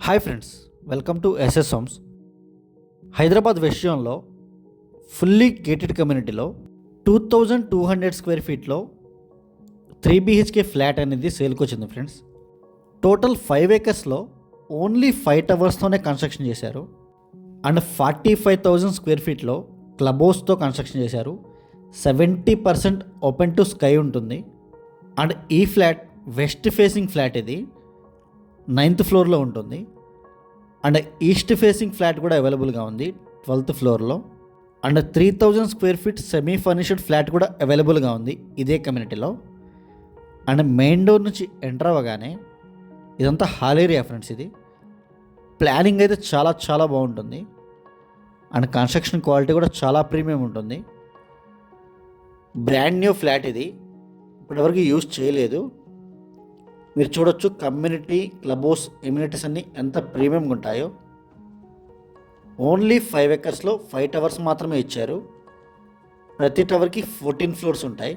Hi friends, welcome to SS homes. Hyderabad west జోన్లో fully gated కమ్యూనిటీలో 2200 square ఫీట్లో 3 BHK flat అనేది సేల్కి వచ్చింది ఫ్రెండ్స్. టోటల్ 5 ఏకర్స్లో ఓన్లీ 5 టవర్స్తోనే కన్స్ట్రక్షన్ చేశారు. అండ్ 45,000 స్క్వేర్ ఫీట్లో క్లబ్ హౌస్తో కన్స్ట్రక్షన్ చేశారు. 70% ఓపెన్ టు స్కై ఉంటుంది. అండ్ ఈ ఫ్లాట్ వెస్ట్ ఫేసింగ్ ఫ్లాట్, ఇది 9th ఫ్లోర్లో ఉంటుంది. అండ్ ఈస్ట్ ఫేసింగ్ ఫ్లాట్ కూడా అవైలబుల్గా ఉంది 12th ఫ్లోర్లో. And 3000 square feet semi furnished flat కూడా అవైలబుల్గా ఉంది ఇదే కమ్యూనిటీలో. అండ్ మెయిన్ డోర్ నుంచి ఎంటర్ అవ్వగానే ఇదంతా హాల్ ఏరియా ఫ్రెండ్స్. ఇది ప్లానింగ్ అయితే చాలా చాలా బాగుంటుంది. అండ్ కన్స్ట్రక్షన్ క్వాలిటీ కూడా చాలా ప్రీమియం ఉంటుంది. బ్రాండ్ న్యూ ఫ్లాట్ ఇది, ఇప్పటివరకు యూజ్ చేయలేదు. మీరు చూడొచ్చు కమ్యూనిటీ, క్లబ్ హౌస్, ఎమ్యూనిటీస్ అన్నీ ఎంత ప్రీమియంగా ఉంటాయో. ఓన్లీ 5 ఏకర్స్లో 5 టవర్స్ మాత్రమే ఇచ్చారు. ప్రతి టవర్కి 14 ఫ్లోర్స్ ఉంటాయి.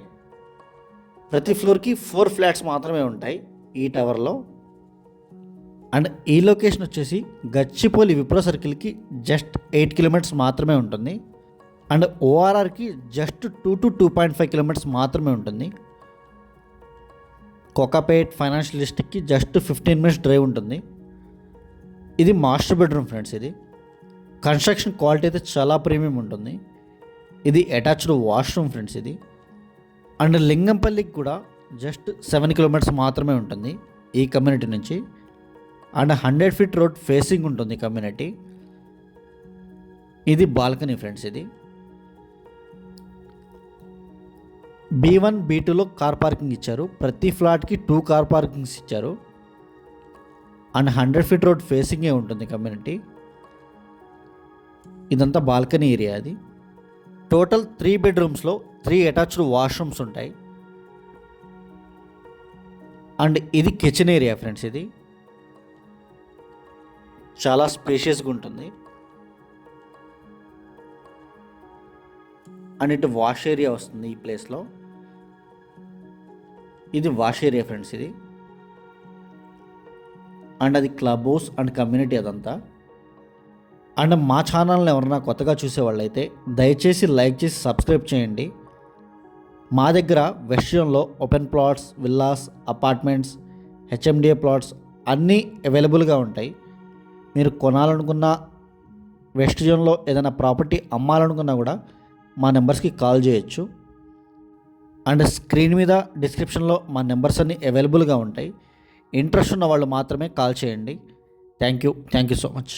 ప్రతి ఫ్లోర్కి 4 ఫ్లాట్స్ మాత్రమే ఉంటాయి ఈ టవర్లో. అండ్ ఈ లొకేషన్ వచ్చేసి గచ్చిపోలి విప్రో సర్కిల్కి జస్ట్ 8 కిలోమీటర్స్ మాత్రమే ఉంటుంది. అండ్ ఓఆర్ఆర్కి జస్ట్ 2 to 2.5 కిలోమీటర్స్ మాత్రమే ఉంటుంది. కోకాపేట్ ఫైనాన్షియల్ డిస్ట్రిక్ట్కి జస్ట్ 15 మినిట్స్ డ్రైవ్ ఉంటుంది. ఇది మాస్టర్ బెడ్రూమ్ ఫ్రెండ్స్. ఇది కన్స్ట్రక్షన్ క్వాలిటీ అయితే చాలా ప్రీమియం ఉంటుంది. ఇది అటాచ్డ్ వాష్రూమ్ ఫ్రెండ్స్ ఇది. అండ్ లింగంపల్లికి కూడా జస్ట్ 7 కిలోమీటర్స్ మాత్రమే ఉంటుంది ఈ కమ్యూనిటీ నుంచి. అండ్ 100 ఫీట్ రోడ్ ఫేసింగ్ ఉంటుంది కమ్యూనిటీ. ఇది బాల్కనీ ఫ్రెండ్స్. ఇది B1, B2లో కార్ పార్కింగ్ ఇచ్చారు. ప్రతి ఫ్లాట్కి 2 కార్ పార్కింగ్స్ ఇచ్చారు. అండ్ 100 ఫీట్ రోడ్ ఫేసింగే ఉంటుంది కమ్యూనిటీ. ఇదంతా బాల్కనీ ఏరియా. అది టోటల్ 3 బెడ్రూమ్స్లో 3 అటాచ్డ్ వాష్రూమ్స్ ఉంటాయి. అండ్ ఇది కిచెన్ ఏరియా ఫ్రెండ్స్. ఇది చాలా స్పేషియస్గా ఉంటుంది. అండ్ ఇటు వాష్ ఏరియా వస్తుంది ఈ ప్లేస్లో. ఇది వాష్ ఏరియా ఫ్రెండ్స్. ఇది అండ్ అది క్లబ్ హౌస్ అండ్ కమ్యూనిటీ అదంతా. అండ్ మా ఛానల్ని ఎవరన్నా కొత్తగా చూసేవాళ్ళైతే దయచేసి లైక్ చేసి సబ్స్క్రైబ్ చేయండి. మా దగ్గర వెస్ట్ జోన్లో open plots, villas, apartments, HMDA plots అన్నీ అవైలబుల్గా ఉంటాయి. మీరు కొనాలనుకున్న, వెస్ట్ జోన్లో ఏదైనా ప్రాపర్టీ అమ్మాలనుకున్నా కూడా మా నెంబర్స్కి కాల్ చేయొచ్చు. అండ్ స్క్రీన్ మీద డిస్క్రిప్షన్లో మా నెంబర్స్ అన్నీ అవైలబుల్గా ఉంటాయి. ఇంట్రెస్ట్ ఉన్న వాళ్ళు మాత్రమే కాల్ చేయండి. Thank you so much.